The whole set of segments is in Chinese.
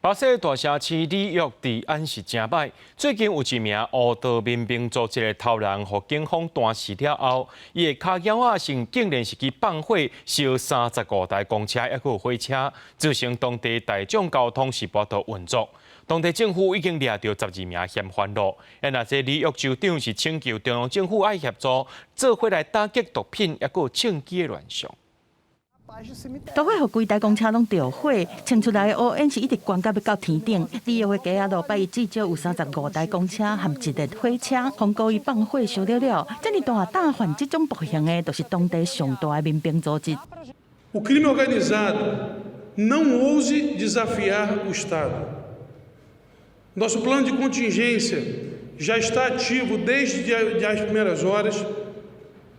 巴西大城市里约治安是真歹，最近有一名乌道民兵组织的头人，互警方断视了后，伊的脚脚仔上竟然是去放火烧35台公车，还有火车，造成当地大众交通是无法运作。当地政府已经抓到12名嫌犯了，那这里约州长是请求中央政府爱协助，做伙来打击毒品，还有枪击的乱象。 都会互规台公车拢着火，冲出来的乌烟是一直关到要到天顶。里约的街仔路8日至少有35台公车和1个火车，互故意放火烧了了。这么大打犯这种暴行的，就是当地上大的民兵组织。O crime organizado não ouse desafiar o Estado. Nosso plano de contingência já está ativo desde as primeiras horas.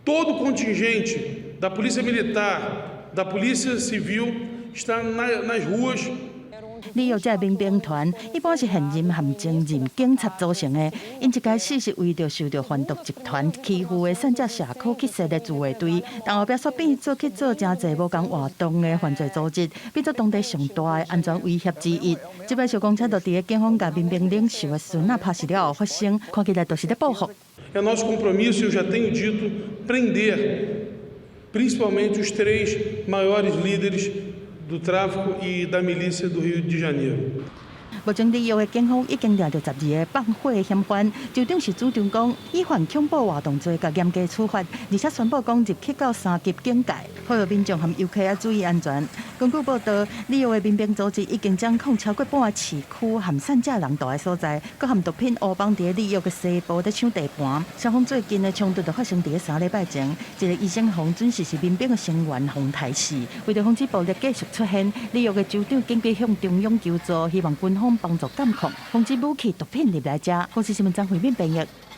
Todo o contingente da Polícia Militar, da Polícia Civil está nas ruas. 里约这民兵团一般是现任和前任警察组成的，因一开始是为着受到贩毒集团欺负的三只社区去设的自卫队，但后壁却变做去做真侪无共活动的犯罪组织，变做当地上大的安全威胁之一。这摆小公车就伫个警方甲民兵领袖的孙仔拍死了后发生，看起来就是在报复。É nosso compromisso, eu já tenho dito, prender principalmente os 3 maiores líderes do tráfico e da milícia do Rio de Janeiro. 目前里约的警方已经抓到12个放火的嫌犯，州长是主张讲，以犯恐怖活动罪甲严加处罚，而且宣布讲入去到3级警戒，呼吁民众和游客注意安全。根据报道，里约的民兵组织已经掌控超过半个市区和散架人大的所在，佮和毒品乌帮伫里约的西部在抢地盘。双方最近的冲突就发生伫3礼拜前，一个医生洪准是民兵的成员洪台死，为着防止暴力继续出现，里约的州长紧急向中央求助，希望军方帮助监控，防止武器、毒品入来遮。公司新闻张惠敏编译。